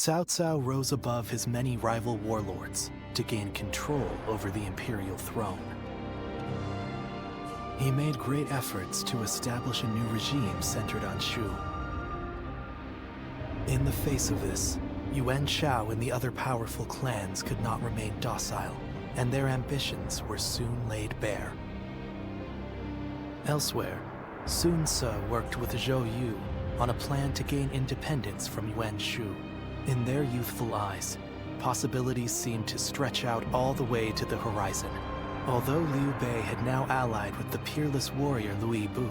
Cao Cao rose above his many rival warlords to gain control over the imperial throne. He made great efforts to establish a new regime centered on Shu. In the face of this, Yuan Shao and the other powerful clans could not remain docile, and their ambitions were soon laid bare. Elsewhere, Sun Ce worked with Zhou Yu on a plan to gain independence from Yuan Shu. In their youthful eyes, possibilities seemed to stretch out all the way to the horizon. Although Liu Bei had now allied with the peerless warrior Liu Bu,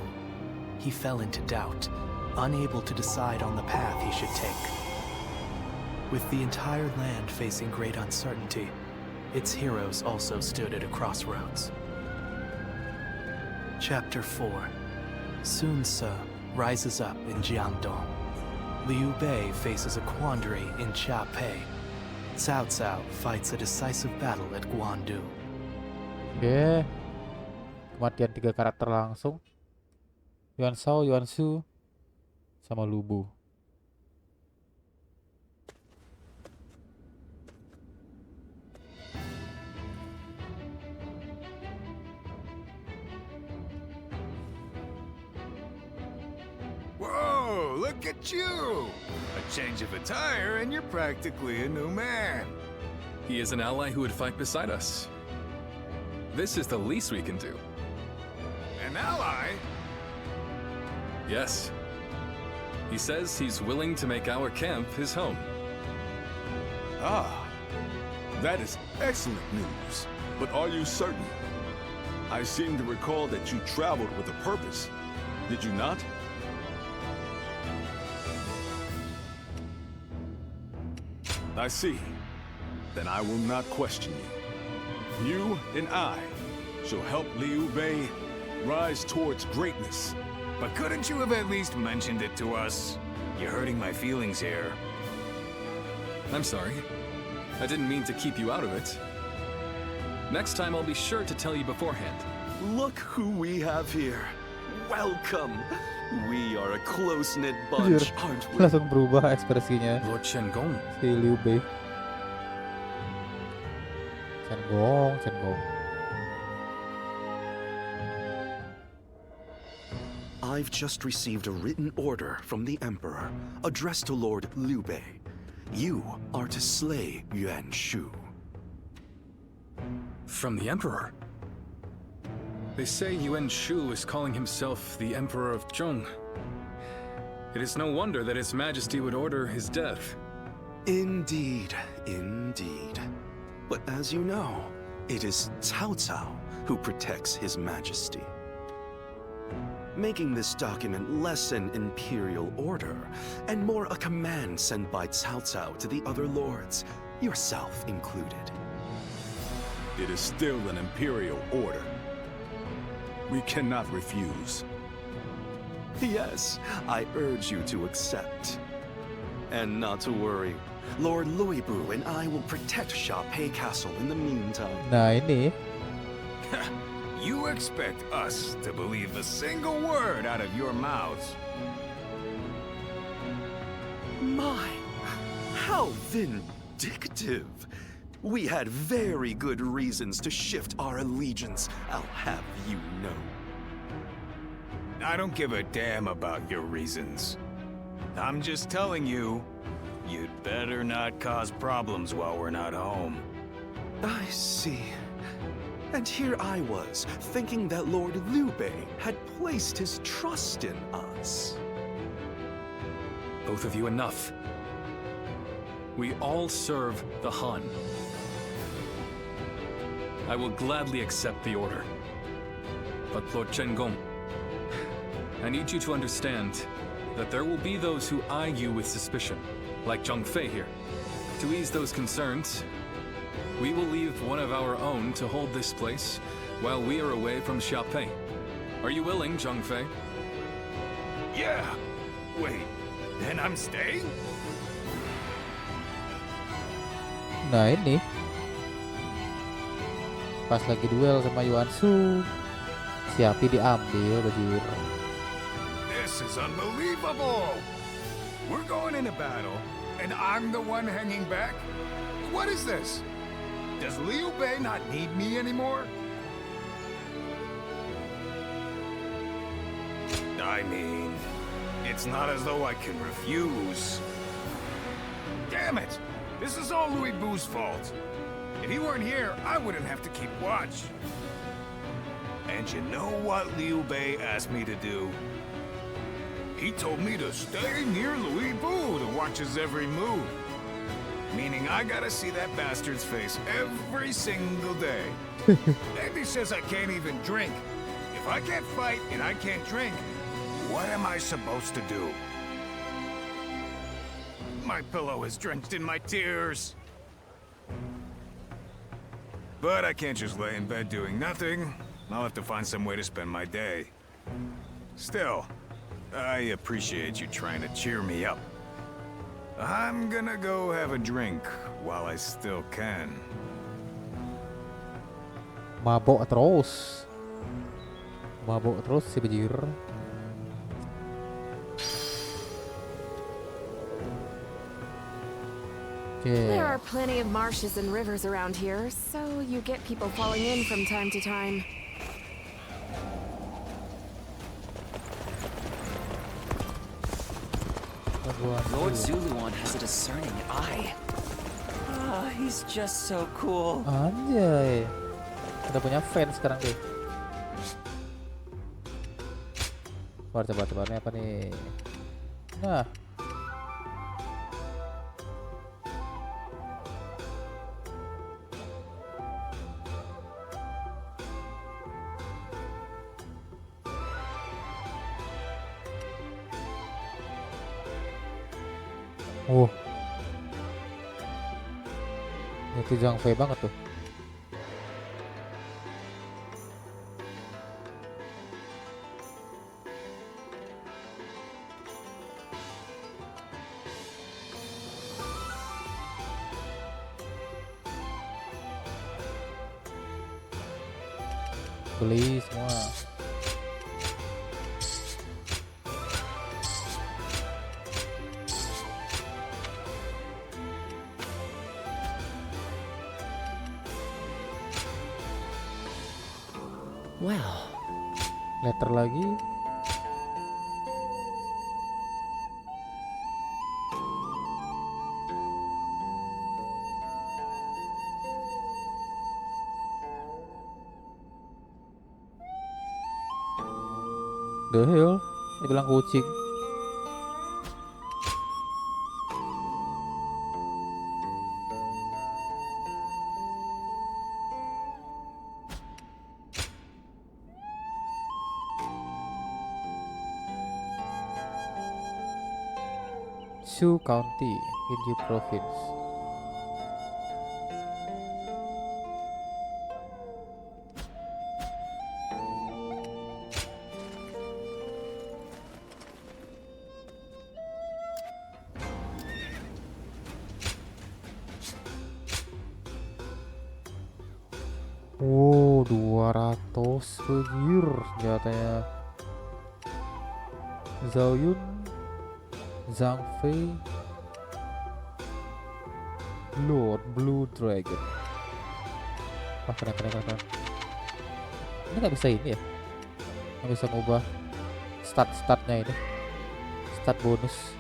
he fell into doubt, unable to decide on the path he should take. With the entire land facing great uncertainty, its heroes also stood at a crossroads. Chapter 4. Sun Ce rises up in Jiangdong. Liu Bei faces a quandary in Siapa. Cao Cao fights a decisive battle at Guandu. Oke. Kematian 3 karakter langsung. Yuan Shao, Yuan Shu, sama Lu Bu. Whoa, look at you! A change of attire and you're practically a new man. He is an ally who would fight beside us. This is the least we can do. An ally? Yes. He says he's willing to make our camp his home. Ah, that is excellent news. But are you certain? I seem to recall that you traveled with a purpose. Did you not? I see. Then I will not question you. You and I shall help Liu Bei rise towards greatness. But couldn't you have at least mentioned it to us? You're hurting my feelings here. I'm sorry. I didn't mean to keep you out of it. Next time I'll be sure to tell you beforehand. Look who we have here. Welcome. We are a close-knit bunch, aren't we? Langsung berubah ekspresinya Lord Shenggong. si Liu Bei. Shenggong. I've just received a written order from the Emperor, addressed to Lord Liu Bei. You are to slay Yuan Shu. From the Emperor? They say Yuan Shu is calling himself the Emperor of Zhong. It is no wonder that His Majesty would order his death. Indeed, indeed. But as you know, it is Cao Cao who protects His Majesty. Making this document less an imperial order, and more a command sent by Cao Cao to the other lords, yourself included. It is still an imperial order. We cannot refuse. Yes, I urge you to accept. And not to worry, Lord Liu Bu and I will protect Siapa Castle in the meantime. Nah ini You expect us to believe a single word out of your mouths? My, how vindictive. We had very good reasons to shift our allegiance, I'll have you know. I don't give a damn about your reasons. I'm just telling you, you'd better not cause problems while we're not home. I see. And here I was, thinking that Lord Liu Bei had placed his trust in us. Both of you enough. We all serve the Han. I will gladly accept the order. But Lord Shenggong, I need you to understand that there will be those who eye you with suspicion, like Zhang Fei here. To ease those concerns, we will leave one of our own to hold this place while we are away from Siapa. Are you willing, Zhang Fei? Yeah. Wait, then I'm staying? Nah ini pas lagi duel sama Yuan Shu, Siapa diambil bajir. This is unbelievable! We're going into battle, and and I'm the one hanging back? What is this? Does Liu Bei not need me anymore? I mean, it's not as though I can refuse. Damn it! This is all Louis Bu's fault. If he weren't here, I wouldn't have to keep watch. And you know what Liu Bei asked me to do? He told me to stay near Louis Bu to watch his every move. Meaning I gotta see that bastard's face every single day. And he says I can't even drink. If I can't fight and I can't drink, what am I supposed to do? My pillow is drenched in my tears. But I can't just lay in bed doing nothing. I'll have to find some way to spend my day. Still, I appreciate you trying to cheer me up. I'm gonna go have a drink while I still can. Mabok terus. Mabok terus si bejir. There are plenty of marshes and rivers around here, so you get people falling in from time to time. Lord Zuluan has a discerning eye. Ah, he's just so cool. Anjay. Udah punya fans sekarang deh. Coba-coba apa nih? Nah. Itu Zhang Fei banget tuh. Beli semua. Well, Letter lagi. The hell? Dia bilang kucing. Shu County, Inju Province. Oh, 200 begir senjatanya. Zhao Yun, Zhang Fei, Lord Blue Dragon. Wah, keren. Ini nggak bisa ini ya? Nggak bisa ngubah statnya ini. Stat bonus.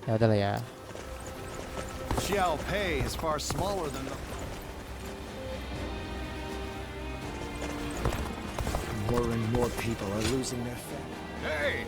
Ya udahlah ya. Xiaopei is far smaller than the... More and more people are losing their faith. Hey!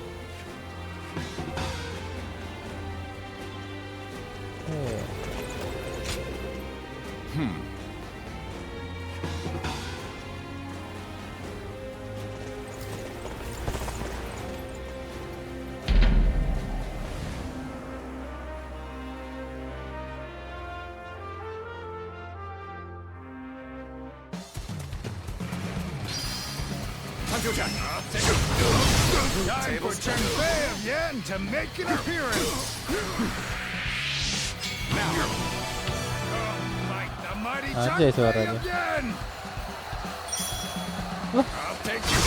Time for Chen Fei of Yan to make an appearance! Now, like the mighty Anjay Chen Fei suaranya. of Yan! I'll take you!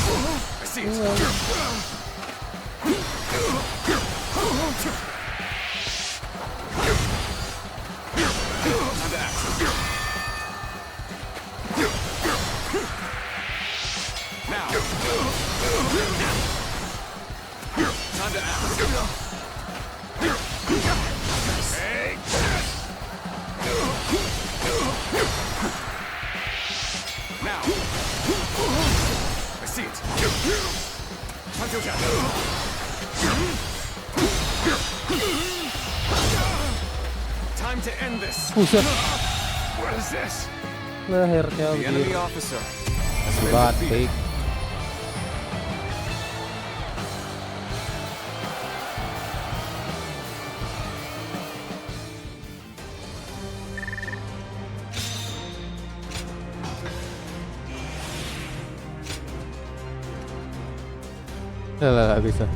I see it! Time to act. Now. Time to act. Hey! Now. I see it. Sajakah. Time to end this. Buset, What is this? lehernya The enemy begini. officer has been Banting. defeated. Lah, bisa.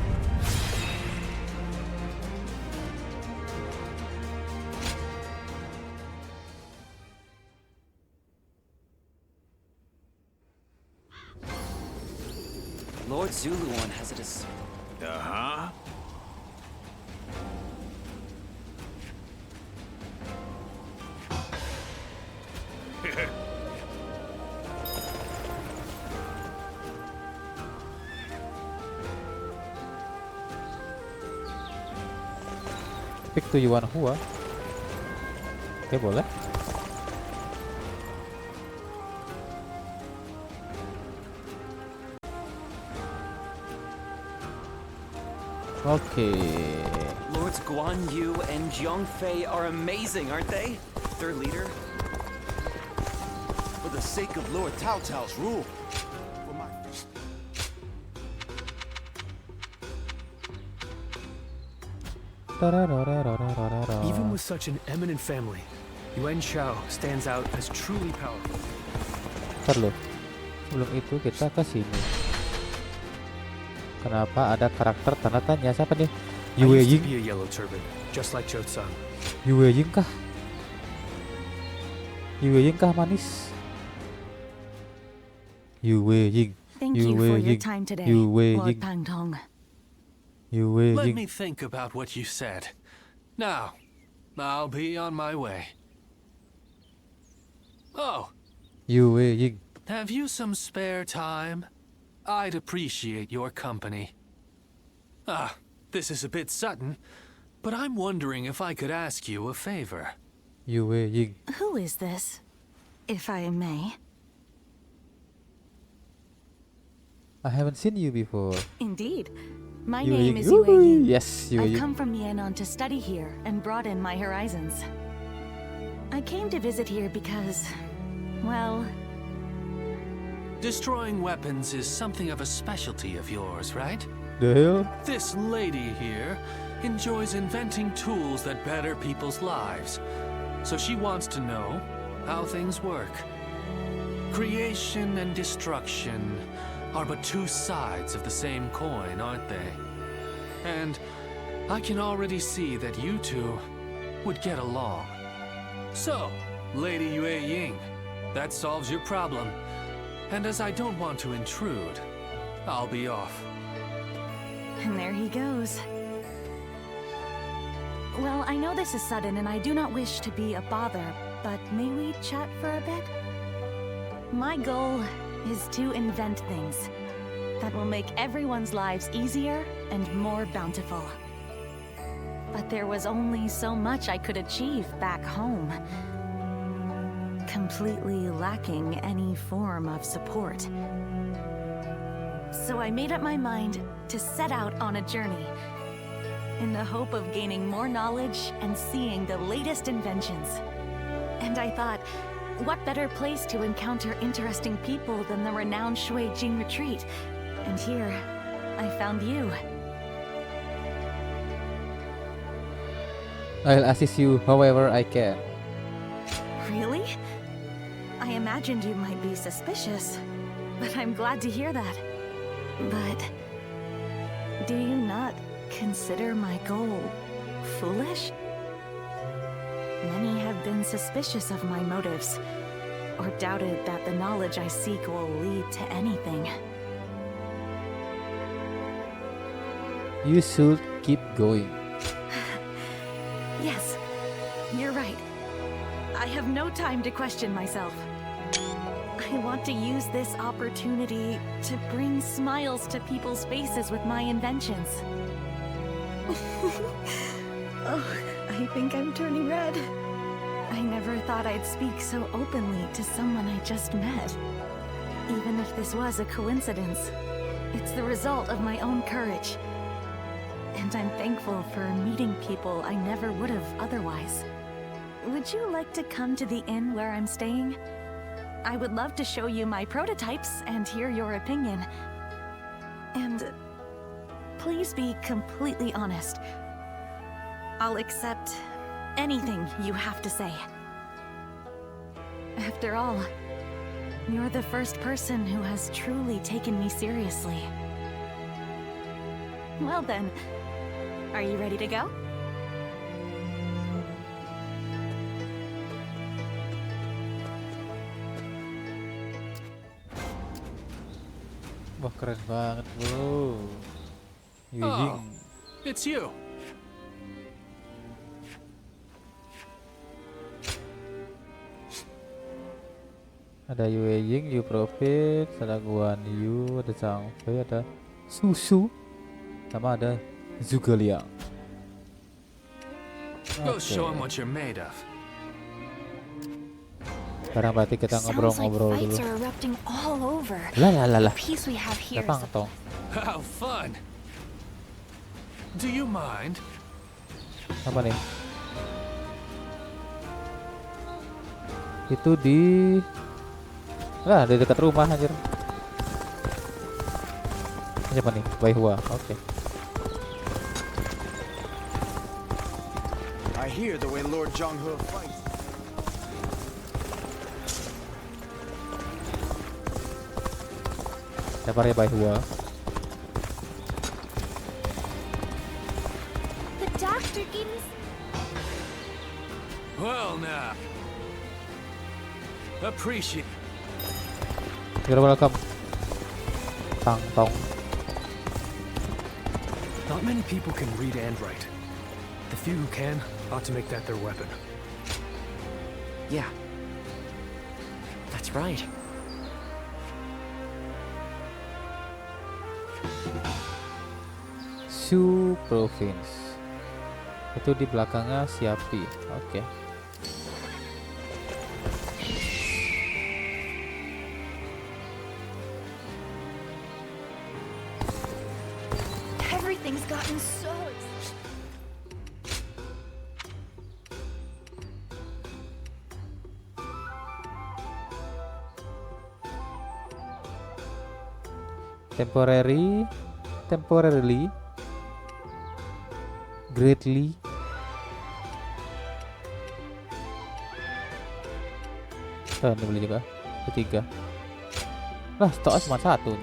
Lord Zuluan has it as... Uh-huh. Speak to Yuan Hua. Oke, boleh. Oke. Lords Guan Yu and Zhang Fei are amazing, aren't they? Their leader? For the sake of Lord Tao Tao's rule. For my... Even with such an eminent family, Yuan Shao stands out as truly powerful. Ntar loh. Sebelum itu kita ke sini. Kenapa ada karakter tanda tanya? Siapa nih? I Yue used to Ying. be a yellow turban, just like Cho-san. Yue Ying kah? Yue Ying kah manis? Yue Ying. Thank Yue you for your Ying. time today, Yue Lord Ying. Pang Tong. Yue Let Ying. me think about what you said. Now, I'll be on my way. Oh, Yue Ying. have you some spare time? I'd appreciate your company. Ah, this is a bit sudden, but I'm wondering if I could ask you a favor. Yue Ying. Who is this, if I may? I haven't seen you before. Indeed. My Yue name Ying. is Yue Woo! Ying. Yes, Yue I've Ying. come from Yan'an to study here and broaden my horizons. I came to visit here because, well, Destroying weapons is something of a specialty of yours, right? The hell? This lady here enjoys inventing tools that better people's lives. So she wants to know how things work. Creation and destruction are but two sides of the same coin, aren't they? And I can already see that you two would get along. So, Lady Yue Ying, that solves your problem. And as I don't want to intrude, I'll be off. and there he goes. Well, I know this is sudden and I do not wish to be a bother, but may we chat for a bit? My goal is to invent things that will make everyone's lives easier and more bountiful. But there was only so much I could achieve back home, completely lacking any form of support. So I made up my mind to set out on a journey in the hope of gaining more knowledge and seeing the latest inventions. And I thought, what better place to encounter interesting people than the renowned Shui Jing retreat? And here, I found you. I'll assist you however I can. Really? I imagined you might be suspicious, but I'm glad to hear that. But do you not consider my goal foolish? Many have been suspicious of my motives, or doubted that the knowledge I seek will lead to anything. You should keep going. Yes, you're right. I have no time to question myself. I want to use this opportunity to bring smiles to people's faces with my inventions. Oh, I think I'm turning red. I never thought I'd speak so openly to someone I just met. Even if this was a coincidence, it's the result of my own courage. And I'm thankful for meeting people I never would have otherwise. Would you like to come to the inn where I'm staying? I would love to show you my prototypes and hear your opinion. And please be completely honest. I'll accept anything you have to say. After all, you're the first person who has truly taken me seriously. Well then, are you ready to go? Wah, keren banget, bro. Oh, it's you. Ada Yue Ying, Yu Province, ada Guan Yu, ada Zhang Fei, ada Susu, sama ada Zhuge Liang. Go show him what you're made of. Sekarang berarti kita ngobrol-ngobrol dulu. Lah. Tepang tong. How fun. Do you mind? Apa nih? Itu di dekat rumah anjir. Siapa nih? Baihua. Oke. I hear the way Lord Zhonghe fights. Siapa ya Baihua? The doctor gives. Well now. Appreciate. You're welcome. Tang tong. Not many people can read and write. The few who can ought to make that their weapon. Yeah. That's right. Shu Province. Itu di belakangnya Siapi. Oke. Everything's gotten so temporarily, greatly, ini beli juga, ketiga. Lah, stok cuma satu.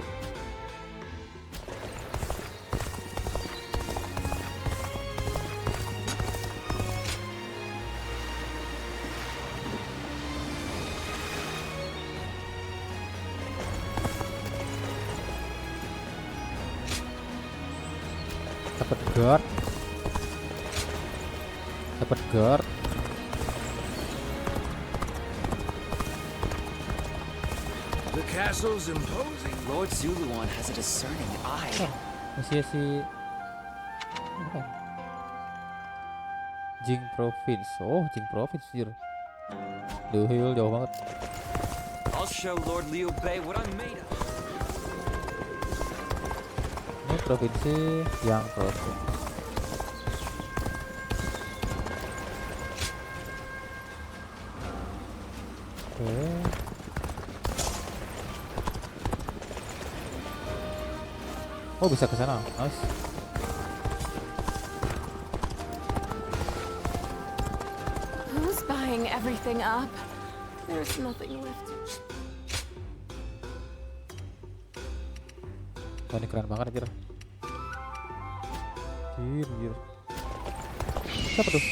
Dapat guard. The castle's imposing. Lord Zuluan has a discerning eye. Masih si Jing Province. Oh, Jing Province jir. Duhil jauh banget. I'll show Lord Liu Bei what I'm made of. Ini provinsi yang provinsi. Oke. Oh, bisa ke sana. Nice. Who's buying everything up? There's nothing left. Wah, ini keren banget anjir. Anjir. Siapa tuh?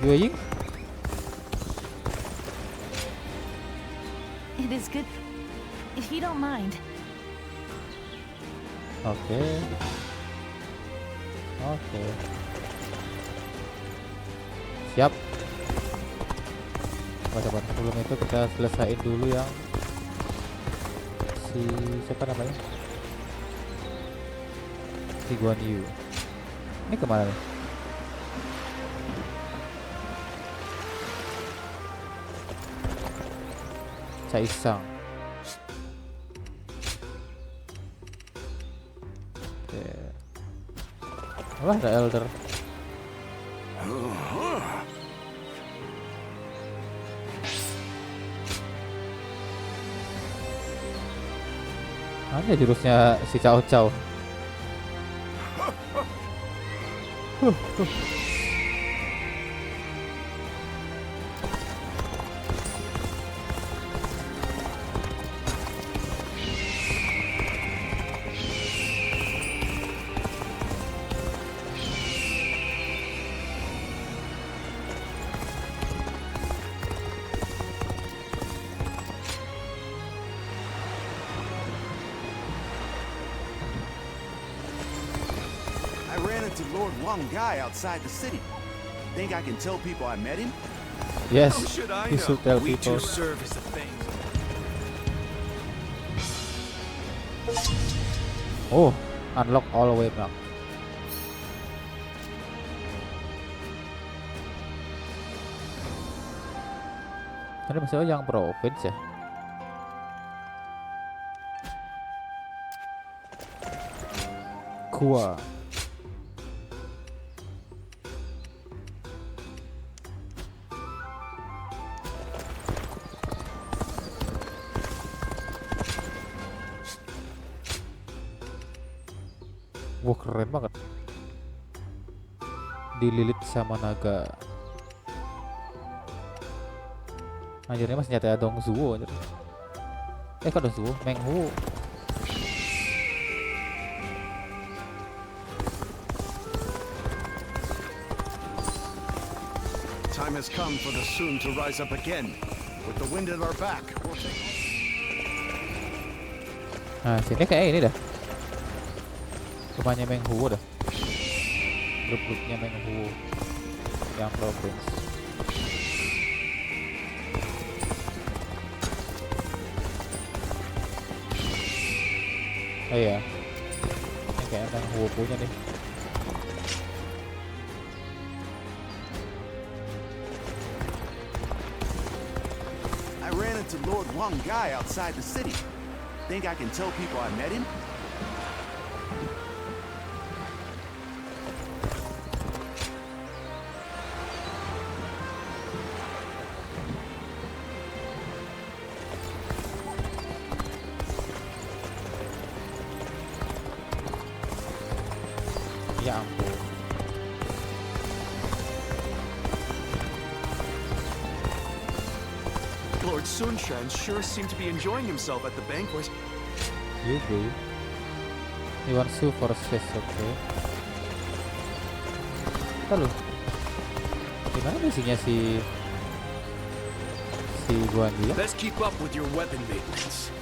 Yue Ying? It is good if you don't mind. Oke. Siap. Coba sebelum itu kita selesaiin dulu yang si siapa namanya, si Guan Yu. Ini kemana nih? Caisang. Oke. Wah, ada elder. Ada jurusnya si Cao Cao. Lord Wang guy outside the city. Think I can tell people I met him? Yes, How should I you know? should tell We people. do serve as a thing. Oh, unlock all way back. Ini masih yang province ya? Gua. Wah, keren banget. Dililit sama naga. Anjirnya masih nyata Dong Zuo anjir. Kok Dong Zuo? Meng Hu. Time has come for the Sun to rise up again. With the wind at our back. Nah, sini kayak ini dah. Rumahnya Meng Hu dah. Grup-grupnya Meng Hu yang province. Oh iya, ini kayak Meng Hu punya nih. I ran into Lord Wang guy outside the city. Think I can tell people I met him? Ya ampun. Lord Sunshan sure seemed to be enjoying himself at the banquet. You bro. You want to versus, oke. Lalu, gimana isinya si Guan Yu? Let's keep up with your weapon maintenance.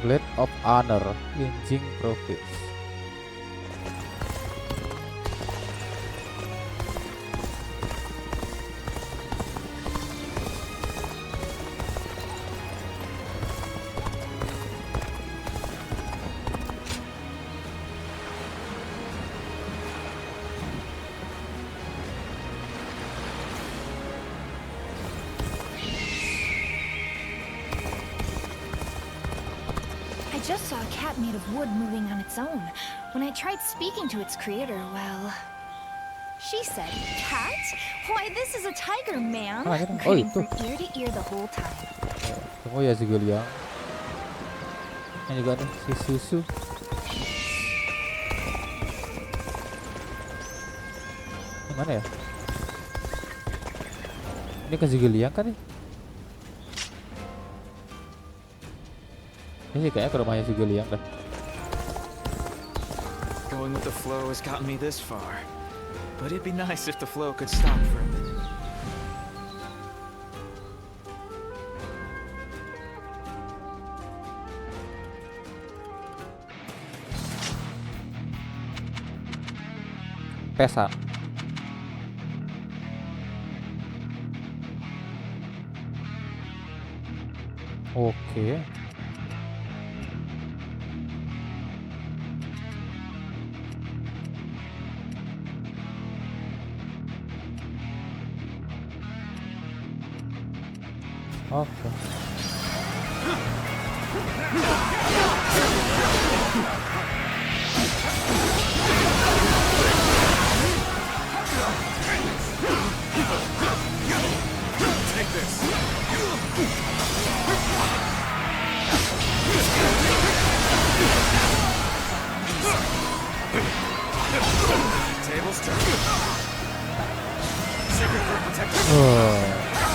Blade of Honor in Jing Province. I just saw a cat made of wood moving on its own. When I tried speaking to its creator, well... She said, cat? Why, this is a tiger, man! Grinning from ear to ear the whole time. Oh ya juga liang. Ini juga ada si susu. Ini mana ya? Ini ke Zigeliang kan nih? Ini kayaknya ke rumahnya Zigeliang dah. Going with the flow has gotten me this far. But it'd be nice if the flow could stop for a minute. Pesan. Oke. Oke. Take this. Tables turn. Sacred for protection.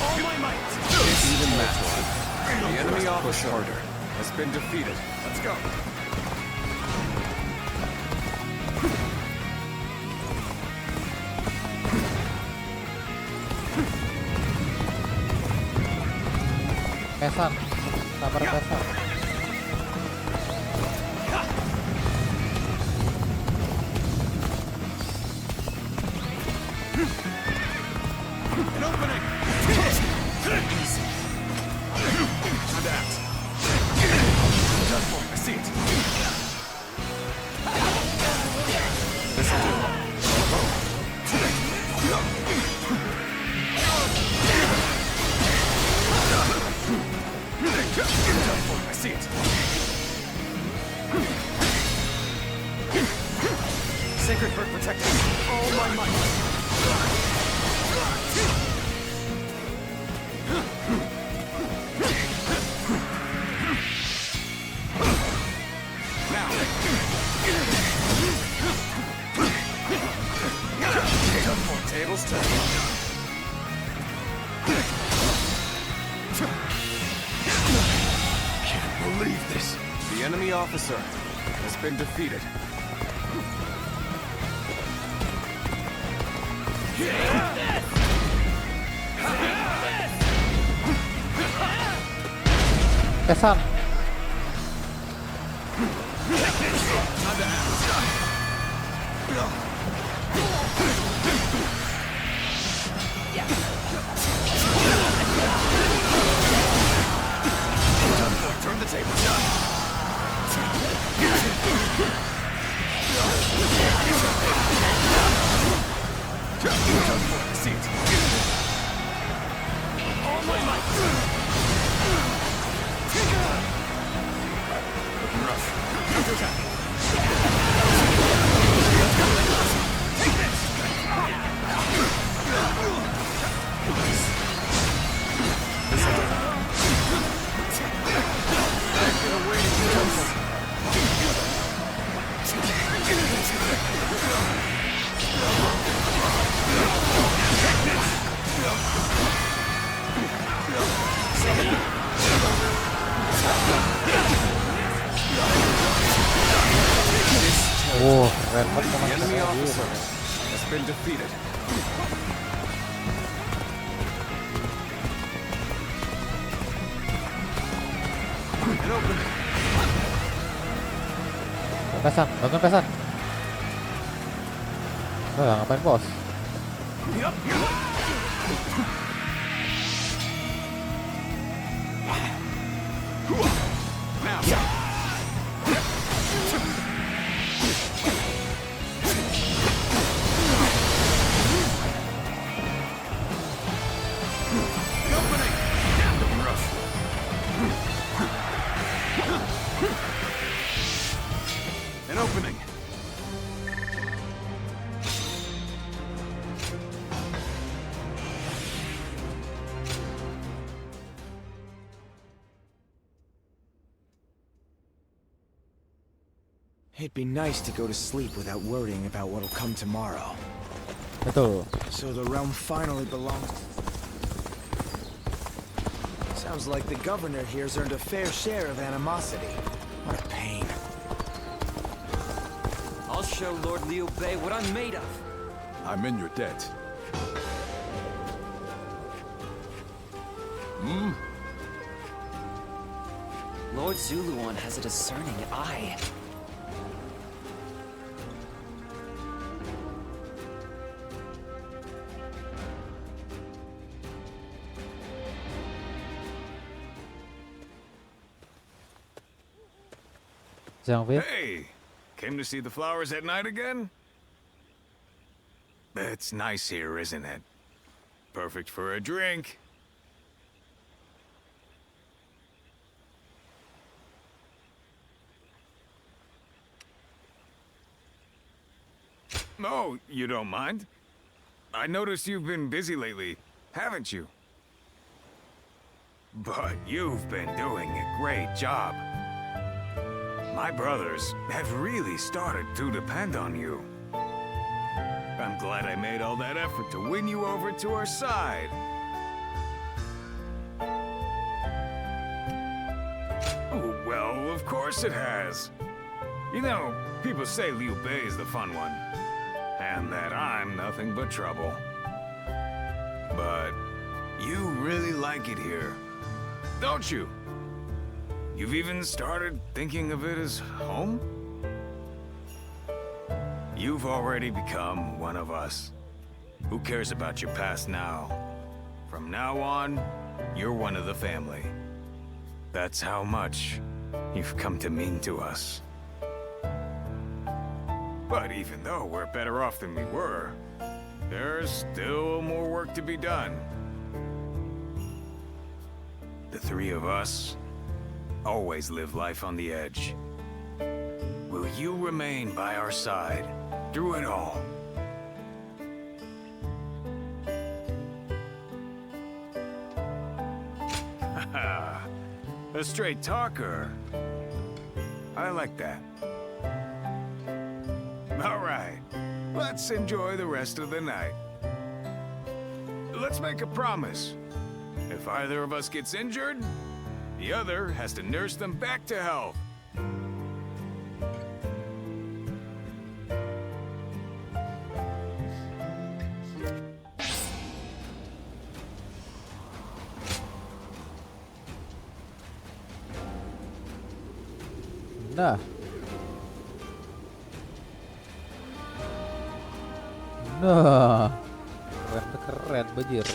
All my might. It's even match. The enemy officer has been defeated. Let's go. Pesan. Sabar pesan. An opening. Easy. Time to act. Done for. I see it. This'll do. Done for. I see it. Sacred bird protecting. All my might. Now. Done for. Tables turn. Can't believe this. The enemy officer has been defeated. Pesan. Turn the table. See it. All my might. Looking rough. Counter attack. Take this. Oh, keren banget The teman enemy saya. officer has been defeated. An opening. Pesan, bangun pesan. Udah ngapain bos? Now. An opening. It'd be nice to go to sleep without worrying about what'll come tomorrow. Betul. So the realm finally belongs. Sounds like the governor here's earned a fair share of animosity. What a pain. I'll show Lord Liu Bei what I'm made of. I'm in your debt. Lord Zuluan has a discerning eye. Zhang Fei. Hey, came to see the flowers at night again? It's nice here, isn't it? Perfect for a drink. Oh, you don't mind? I noticed you've been busy lately, haven't you? But you've been doing a great job. My brothers have really started to depend on you. I'm glad I made all that effort to win you over to our side. Oh, well, of course it has. You know, people say Liu Bei is the fun one, and that I'm nothing but trouble. But you really like it here, don't you? You've even started thinking of it as home? You've already become one of us. Who cares about your past now? From now on, you're one of the family. That's how much you've come to mean to us. But even though we're better off than we were, there's still more work to be done. The three of us always live life on the edge. Will you remain by our side through it all? A straight talker. I like that. All right, let's enjoy the rest of the night. Let's make a promise. If either of us gets injured, the other has to nurse them back to health. Nah. Nah. Keren bajir.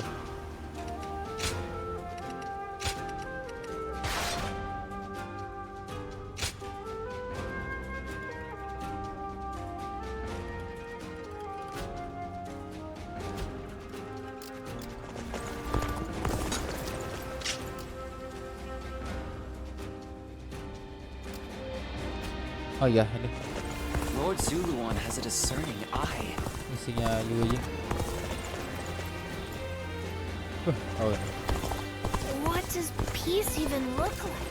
Oh iya, ini Lord Zuluan has a discerning eye. misinya Liu Ying. Oh, ini. What does peace even look like?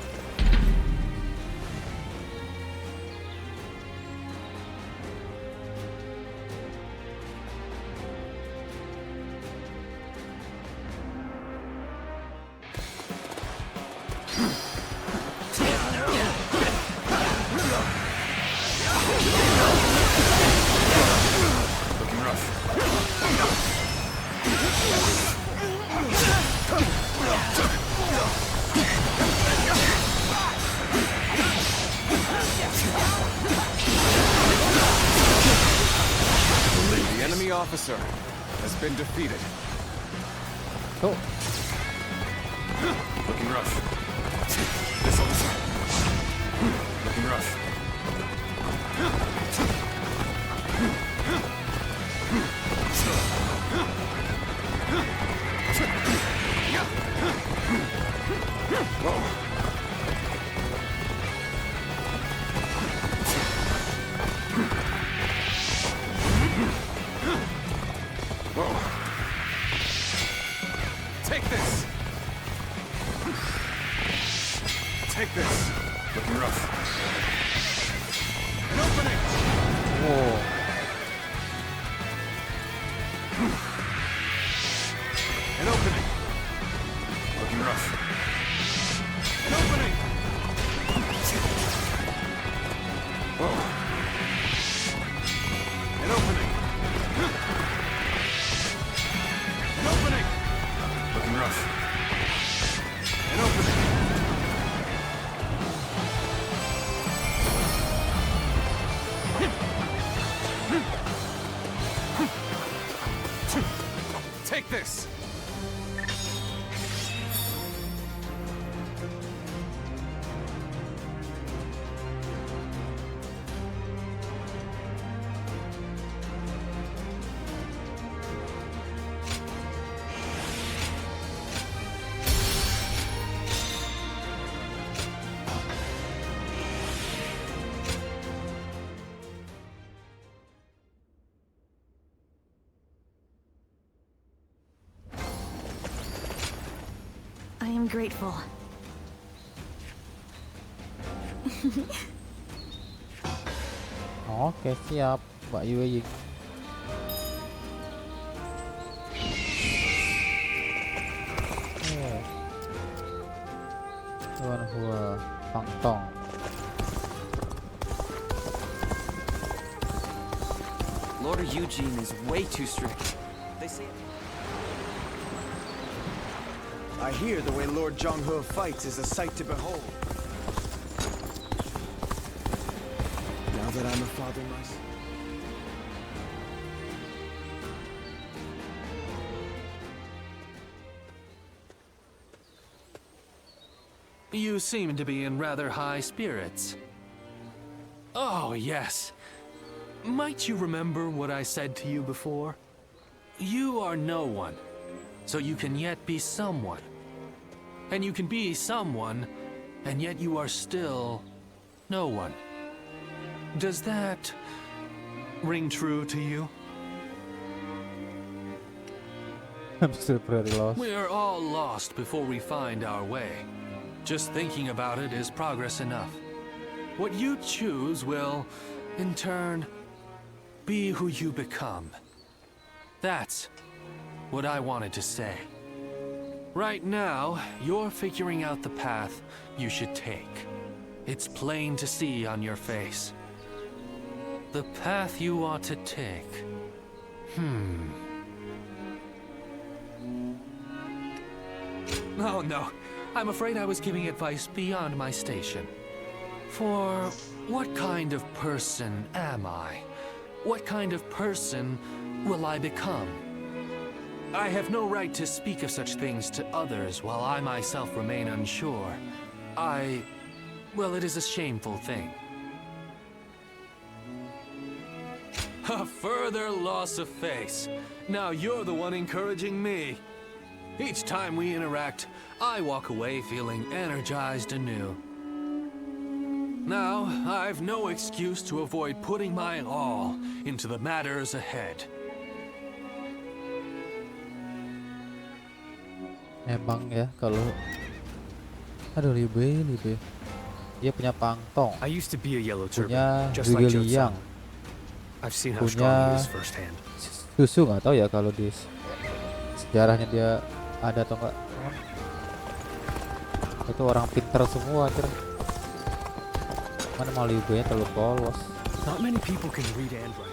Officer has been defeated. Oh. Looking rough. This officer. Looking rough. Whoa. Whoa. Take this! Take this! Looking rough. An opening! Whoa. An opening! Looking rough. An opening! Whoa. An opening! An opening! Looking rough. An opening! Take this! I am grateful. Oke, siap, Mbak Yuying. Tuan Hua Pangtong. Lord Eugene is way too strict. They say. I hear the way Lord Zhonghe fights is a sight to behold. Now that I'm a father myself. You seem to be in rather high spirits. Oh, yes. Might you remember what I said to you before? You are no one, so you can yet be someone. And you can be someone, and yet you are still no one. Does that ring true to you? I'm still pretty lost. We are all lost before we find our way. Just thinking about it is progress enough. What you choose will, in turn, be who you become. That's what I wanted to say. Right now, you're figuring out the path you should take. It's plain to see on your face. The path you ought to take. Oh no, I'm afraid I was giving advice beyond my station. For what kind of person am I? What kind of person will I become? I have no right to speak of such things to others while I myself remain unsure. Well, it is a shameful thing. A further loss of face. Now you're the one encouraging me. Each time we interact, I walk away feeling energized anew. Now, I've no excuse to avoid putting my all into the matters ahead. Emang ya kalau aduh Libe dia punya Pangtong, I used to be a yellow turban, punya just like Zhuge Liang. Liang, I've seen how strong he punya is firsthand. Susu, nggak tahu ya kalau di sejarahnya dia ada atau enggak. Itu orang pinter semua anjir. Mana mau Libe nya terlalu polos. Not many people can read and write.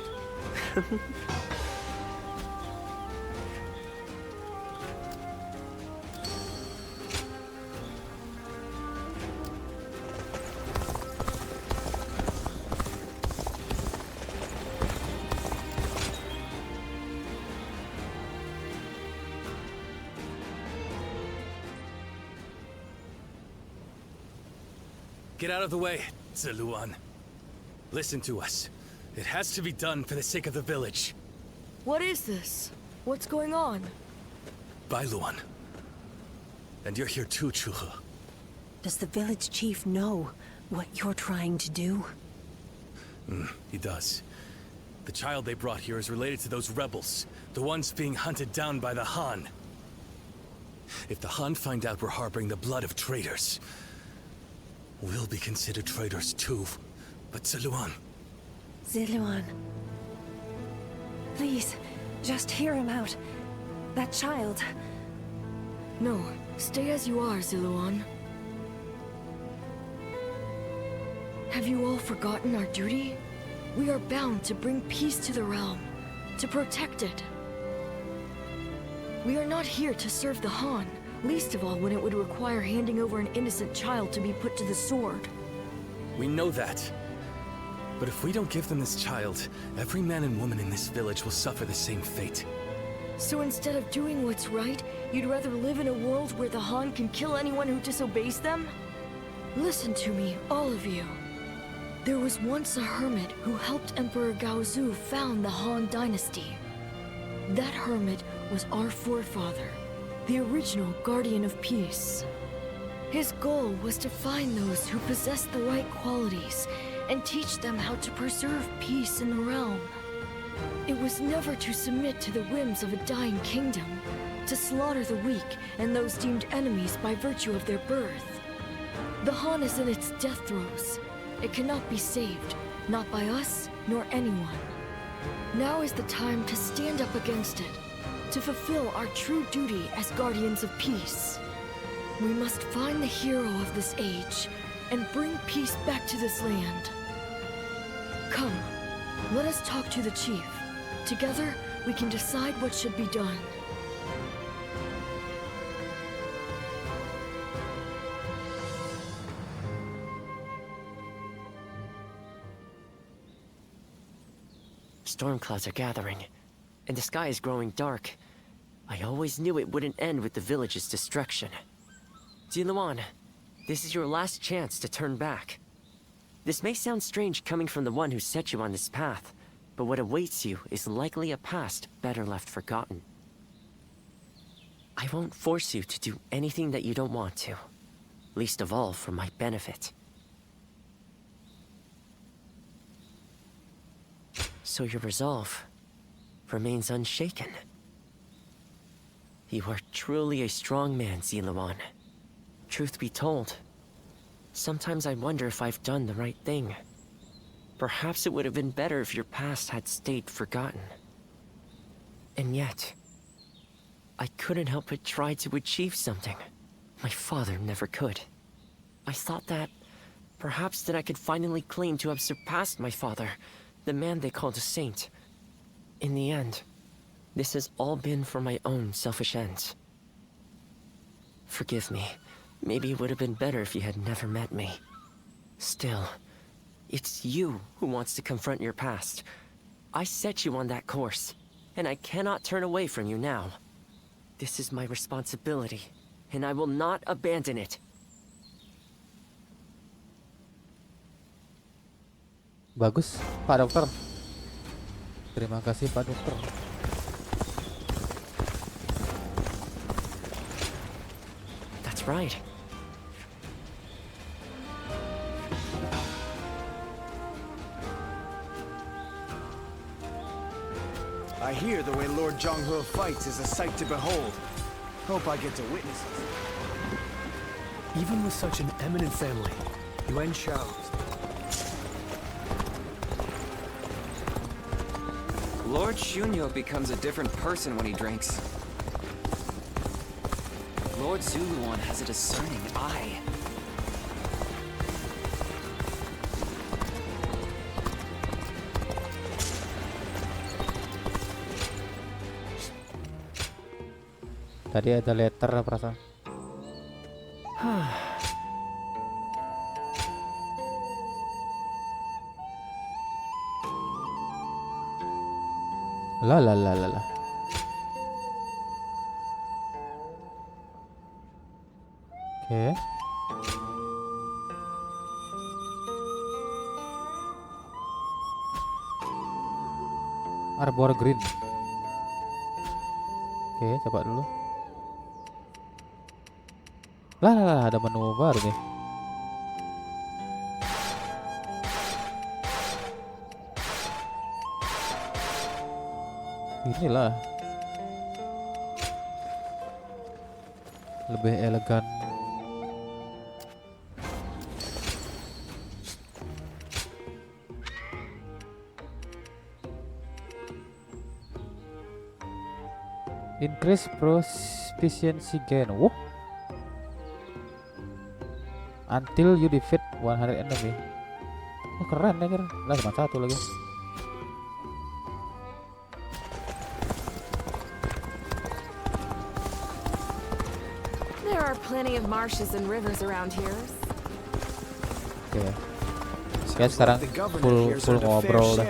Get out of the way, Ziluan. Listen to us. It has to be done for the sake of the village. What is this? What's going on? Bailuan. And you're here too, Chuhe. Does the village chief know what you're trying to do? He does. The child they brought here is related to those rebels, the ones being hunted down by the Han. If the Han find out we're harboring the blood of traitors, we'll be considered traitors too. But Ziluan... Ziluan. Please, just hear him out. That child... No, stay as you are, Ziluan. Have you all forgotten our duty? We are bound to bring peace to the realm, to protect it. We are not here to serve the Han, least of all when it would require handing over an innocent child to be put to the sword. We know that. But if we don't give them this child, every man and woman in this village will suffer the same fate. So instead of doing what's right, you'd rather live in a world where the Han can kill anyone who disobeys them? Listen to me, all of you. There was once a hermit who helped Emperor Gaozu found the Han Dynasty. That hermit was our forefather, the original guardian of peace. His goal was to find those who possessed the right qualities and teach them how to preserve peace in the realm. It was never to submit to the whims of a dying kingdom, to slaughter the weak and those deemed enemies by virtue of their birth. The Han is in its death throes. It cannot be saved, not by us nor anyone. Now is the time to stand up against it, to fulfill our true duty as guardians of peace. We must find the hero of this age and bring peace back to this land. Come, let us talk to the chief. Together, we can decide what should be done. Storm clouds are gathering, and the sky is growing dark. I always knew it wouldn't end with the village's destruction. Ziluan, this is your last chance to turn back. This may sound strange coming from the one who set you on this path, but what awaits you is likely a past better left forgotten. I won't force you to do anything that you don't want to, least of all for my benefit. So your resolve remains unshaken. You are truly a strong man, Ziluan. Truth be told, sometimes I wonder if I've done the right thing. Perhaps it would have been better if your past had stayed forgotten. And yet, I couldn't help but try to achieve something my father never could. I thought that perhaps that I could finally claim to have surpassed my father, the man they called a saint. In the end, this has all been for my own selfish ends. Forgive me. Maybe it would have been better if you had never met me. Still, it's you who wants to confront your past. I set you on that course, and I cannot turn away from you now. This is my responsibility, and I will not abandon it. Bagus, Pak Dokter. Terima kasih, Pak Dokter. That's right. I hear the way Lord Zhonghe fights is a sight to behold. Hope I get to witness it. Even with such an eminent family, Yuan Shao. Lord Shunyo becomes a different person when he drinks. Lord Zuluan has a discerning eye. Tadi ada letter perasaan. La la la la la. Oke. Arbor Green. Oke, coba dulu. Lah, ada menu baru nih. Inilah lebih elegan. Increase proficiency gain. Wah. Until you defeat 100 enemy. Oh, keren ya, keren. Lah, cuma satu lagi. There are plenty of marshes and rivers around here. Oke. Sekarang full ngobrol dah.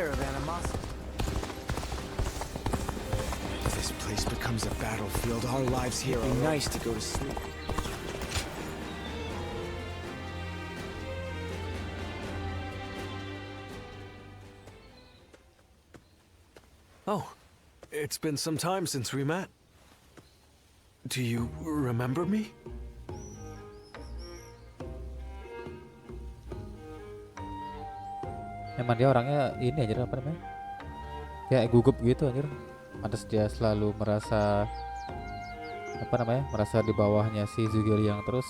This place becomes a battlefield. Our lives here are nice to go to sleep. Oh, it's been some time since we met. Do you remember me? Emang dia orangnya ini aja apa namanya? Kayak gugup gitu anjir. Pantes dia selalu merasa apa namanya, merasa di bawahnya si Zhuge terus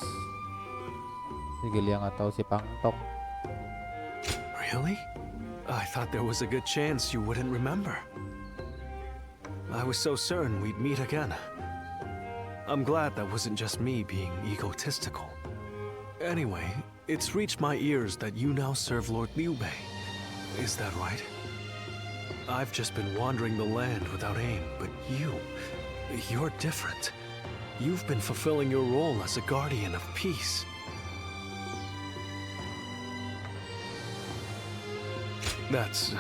Zhuge atau si Pang Tong. Really? I thought there was a good chance you wouldn't remember. I was so certain we'd meet again. I'm glad that wasn't just me being egotistical. Anyway, it's reached my ears that you now serve Lord Liu Bei. Is that right? I've just been wandering the land without aim, but you're different. You've been fulfilling your role as a guardian of peace. That's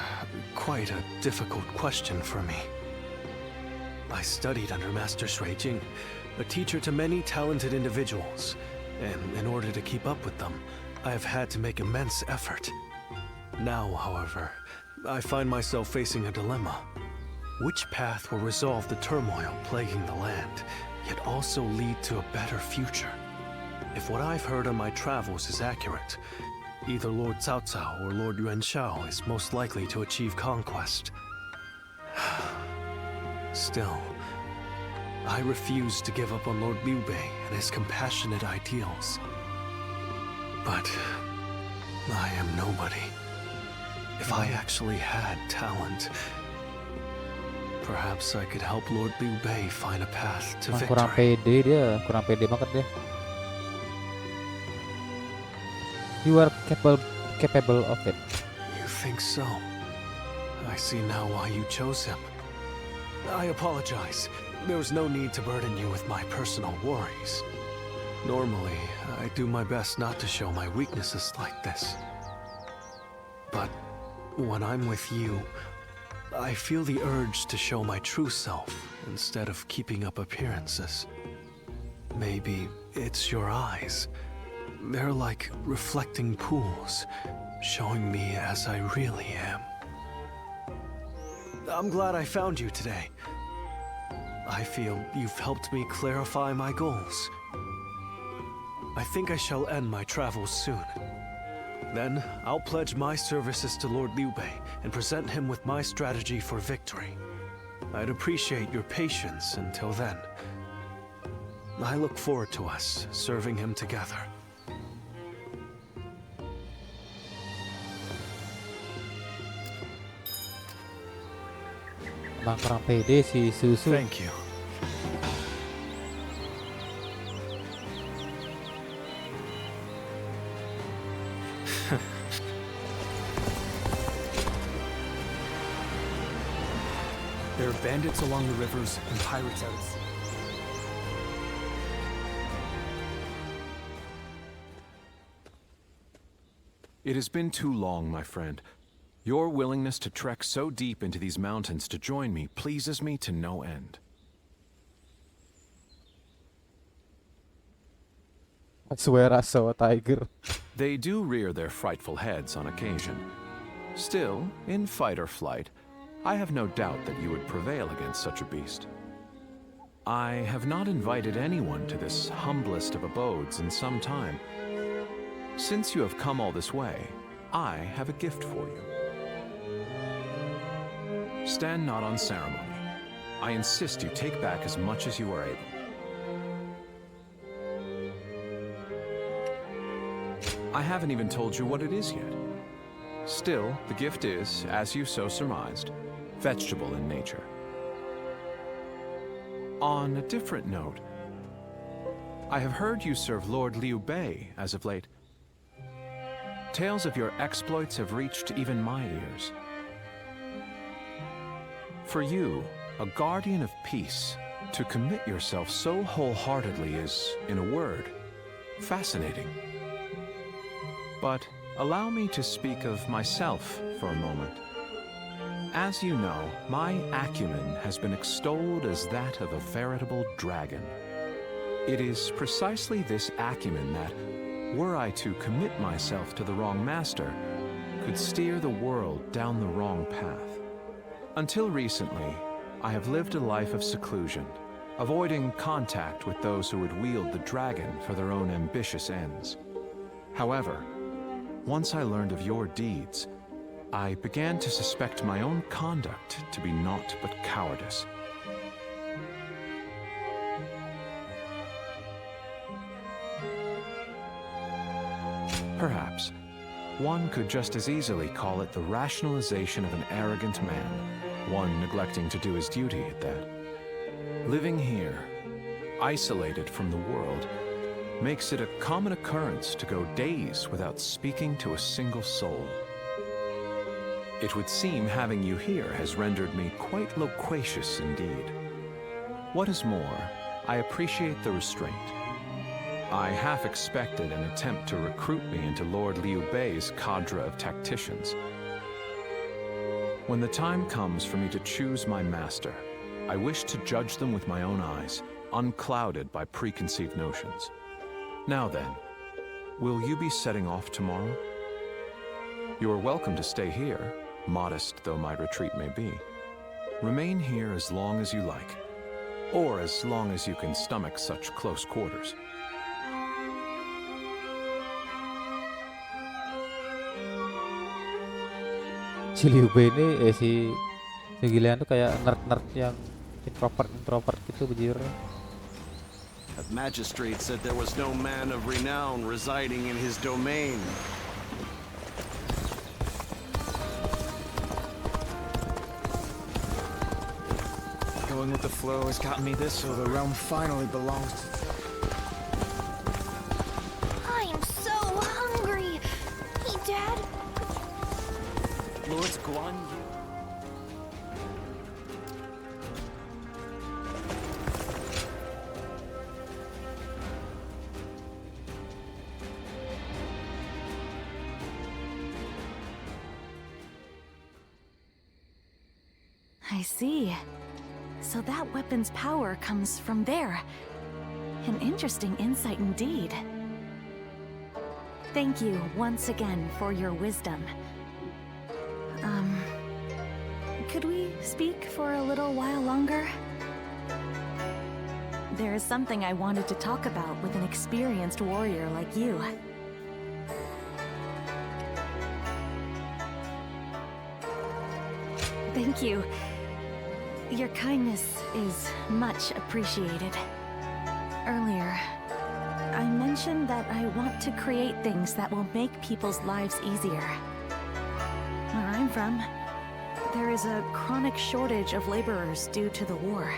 quite a difficult question for me. I studied under Master Shui Jing, a teacher to many talented individuals, and in order to keep up with them, I have had to make immense effort. Now, however, I find myself facing a dilemma. Which path will resolve the turmoil plaguing the land, yet also lead to a better future? If what I've heard on my travels is accurate, either Lord Cao Cao or Lord Yuan Shao is most likely to achieve conquest. Still, I refuse to give up on Lord Liu Bei and his compassionate ideals. But I am nobody. If I actually had talent, perhaps I could help Lord Liu Bei find a path to kurang victory. kurang pede banget dia. You are capable of it. You think so? I see now why you chose him. I apologize. There was no need to burden you with my personal worries. Normally, I do my best not to show my weaknesses like this. But when I'm with you, I feel the urge to show my true self instead of keeping up appearances. Maybe it's your eyes. They're like reflecting pools, showing me as I really am. I'm glad I found you today. I feel you've helped me clarify my goals. I think I shall end my travels soon. Then, I'll pledge my services to Lord Liu Bei and present him with my strategy for victory. I'd appreciate your patience until then. I look forward to us serving him together. Emang kurang pede si Susu. Thank you. There are bandits along the rivers and pirates out at sea. It has been too long, my friend. Your willingness to trek so deep into these mountains to join me pleases me to no end. I swear I saw a tiger. They do rear their frightful heads on occasion. Still, in fight or flight, I have no doubt that you would prevail against such a beast. I have not invited anyone to this humblest of abodes in some time. Since you have come all this way, I have a gift for you. Stand not on ceremony. I insist you take back as much as you are able. I haven't even told you what it is yet. Still, the gift is, as you so surmised, vegetable in nature. On a different note, I have heard you serve Lord Liu Bei as of late. Tales of your exploits have reached even my ears. For you, a guardian of peace, to commit yourself so wholeheartedly is, in a word, fascinating. But allow me to speak of myself for a moment. As you know, my acumen has been extolled as that of a veritable dragon. It is precisely this acumen that, were I to commit myself to the wrong master, could steer the world down the wrong path. Until recently, I have lived a life of seclusion, avoiding contact with those who would wield the dragon for their own ambitious ends. However, once I learned of your deeds, I began to suspect my own conduct to be naught but cowardice. Perhaps. One could just as easily call it the rationalization of an arrogant man, one neglecting to do his duty at that. Living here, isolated from the world, makes it a common occurrence to go days without speaking to a single soul. It would seem having you here has rendered me quite loquacious indeed. What is more, I appreciate the restraint. I half expected an attempt to recruit me into Lord Liu Bei's cadre of tacticians. When the time comes for me to choose my master, I wish to judge them with my own eyes, unclouded by preconceived notions. Now then, will you be setting off tomorrow? You are welcome to stay here, modest though my retreat may be. Remain here as long as you like, or as long as you can stomach such close quarters. Si Liu Bei ini si Gillian tuh kayak nerd-nerd yang introvert gitu bejir. That magistrate said there was no man of renown residing in his domain. Going with the flow has gotten me this, so the realm finally belongs to... I'm so hungry. Hey, Dad. Lord Guan Yu. I see. So that weapon's power comes from there. An interesting insight indeed. Thank you once again for your wisdom. Could we speak for a little while longer? There is something I wanted to talk about with an experienced warrior like you. Thank you. Your kindness is much appreciated. Earlier, I mentioned that I want to create things that will make people's lives easier. Where I'm from, there is a chronic shortage of laborers due to the war.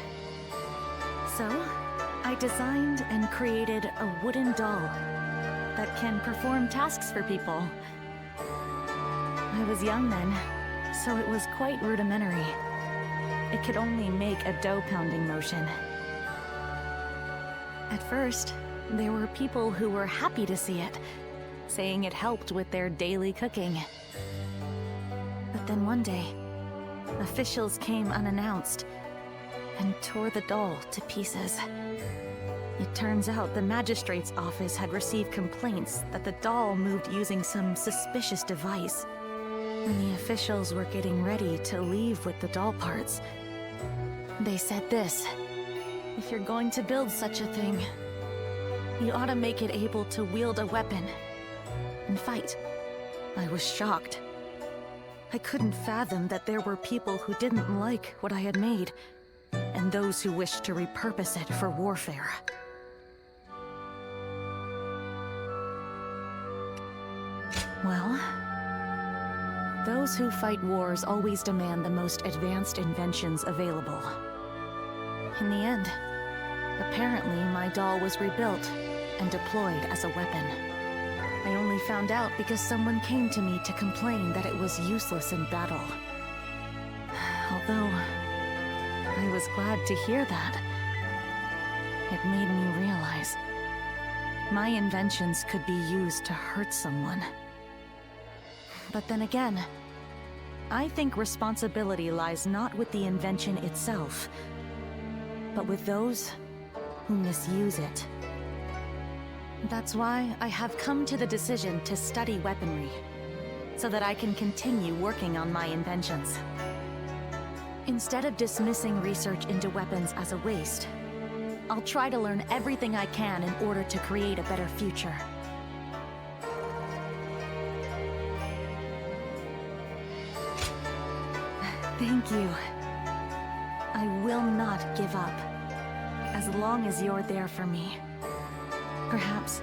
So, I designed and created a wooden doll that can perform tasks for people. I was young then, so it was quite rudimentary. It could only make a dough-pounding motion. At first, there were people who were happy to see it, saying it helped with their daily cooking. But then one day, officials came unannounced and tore the doll to pieces. It turns out the magistrate's office had received complaints that the doll moved using some suspicious device. When the officials were getting ready to leave with the doll parts, they said this: if you're going to build such a thing, you ought to make it able to wield a weapon and fight. I was shocked. I couldn't fathom that there were people who didn't like what I had made, and those who wished to repurpose it for warfare. Well, those who fight wars always demand the most advanced inventions available. In the end, apparently my doll was rebuilt and deployed as a weapon. I only found out because someone came to me to complain that it was useless in battle. Although, I was glad to hear that. It made me realize my inventions could be used to hurt someone. But then again, I think responsibility lies not with the invention itself, but with those who misuse it. That's why I have come to the decision to study weaponry, so that I can continue working on my inventions. Instead of dismissing research into weapons as a waste, I'll try to learn everything I can in order to create a better future. Thank you. I will not give up, as long as you're there for me. Perhaps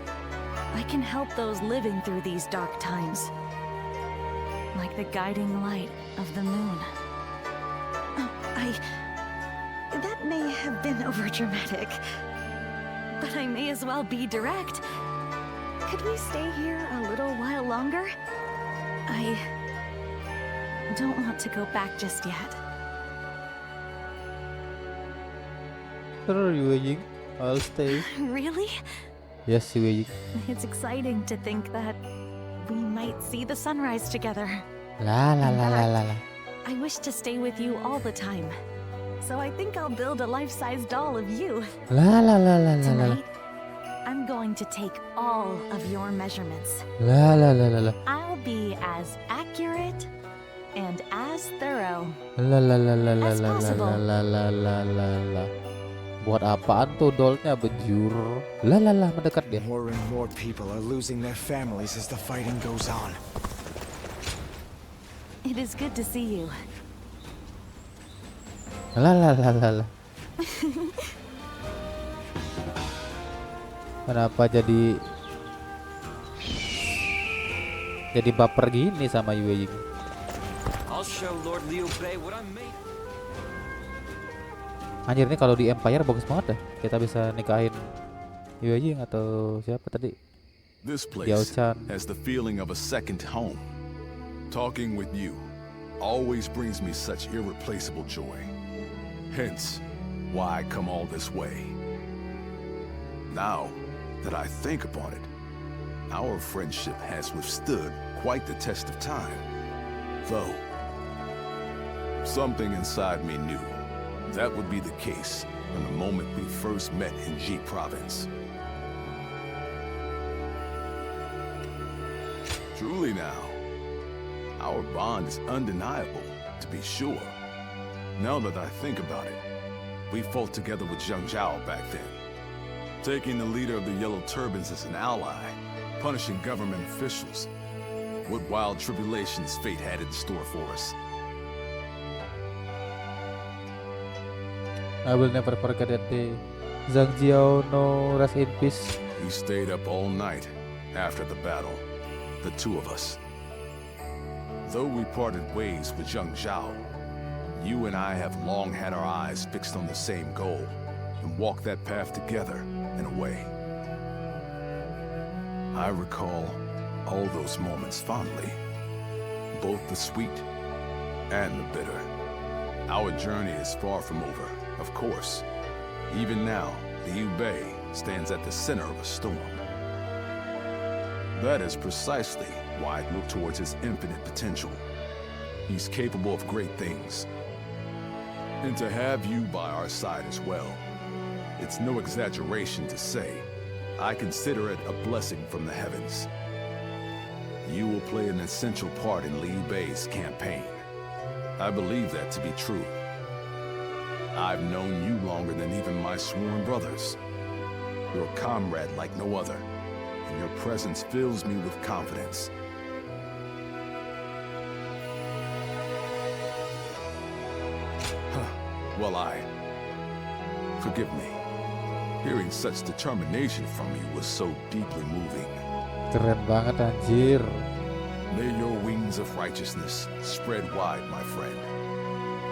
I can help those living through these dark times. Like the guiding light of the moon. Oh, that may have been overdramatic. But I may as well be direct. Could we stay here a little while longer? I don't want to go back just yet. Sure, Yue-Ying. I'll stay. Really? Yes, Yue-Ying. It's exciting to think that we might see the sunrise together. La la la la la la. I wish to stay with you all the time. So I think I'll build a life-size doll of you. La la la la la la. Tonight, I'm going to take all of your measurements. La la la la la. I'll be as accurate and as thorough La la la la la as la possible. la la la la la. Buat apaan tuh dollnya bejur? La la la, mendekat dia. More and more people are losing their families as the fighting goes on. It is good to see you. La la la la la. Kenapa jadi baper gini sama Yue-Ying? I'll show Lord Liu Bei what I'm made. Anjir, nih kalau di Empire bagus banget dah. Kita bisa nikahin Yue-Ying atau siapa tadi? This place Yao-chan. has the feeling of a second home. Talking with you always brings me such irreplaceable joy. Hence, why I come all this way. Now that I think upon it, our friendship has withstood quite the test of time. Though, something inside me knew that would be the case from the moment we first met in Ji Province. Truly now, our bond is undeniable, to be sure. Now that I think about it, we fought together with Zheng Zhao back then, taking the leader of the Yellow Turbans as an ally, punishing government officials. What wild tribulations fate had in store for us. I will never forget that day. Zhang Jiao, no rest in peace. We stayed up all night after the battle, the two of us. Though we parted ways with Zheng Zhao, you and I have long had our eyes fixed on the same goal and walked that path together in a way. I recall all those moments fondly, both the sweet and the bitter. Our journey is far from over, of course. Even now, Liu Bei stands at the center of a storm. That is precisely why I look towards his infinite potential. He's capable of great things. And to have you by our side as well, it's no exaggeration to say, I consider it a blessing from the heavens. You will play an essential part in Liu Bei's campaign. I believe that to be true. I've known you longer than even my sworn brothers. You're a comrade like no other, and your presence fills me with confidence. Well, forgive me. Hearing such determination from you was so deeply moving. Keren banget anjir. May your wings of righteousness spread wide, my friend.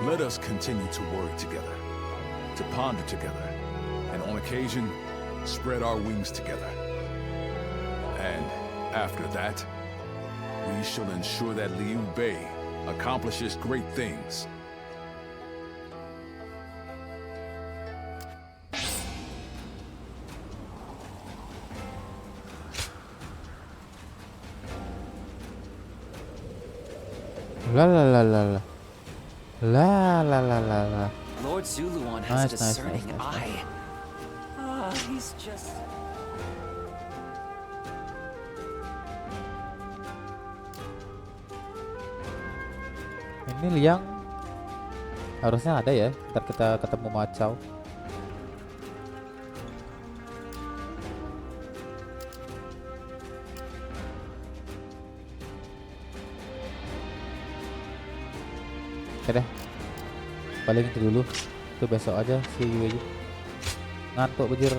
Let us continue to work together, to ponder together, and on occasion, spread our wings together. And after that, we shall ensure that Liu Bei accomplishes great things. La la la la la. La la la la la. Lord Zuluan has a Nice, nice, discerning nice, nice, eye. He's just... Ini Liang harusnya ada ya. Ntar kita ketemu Macau. Oke deh, paling itu dulu. Itu besok aja si Yue. Ngantuk bejir.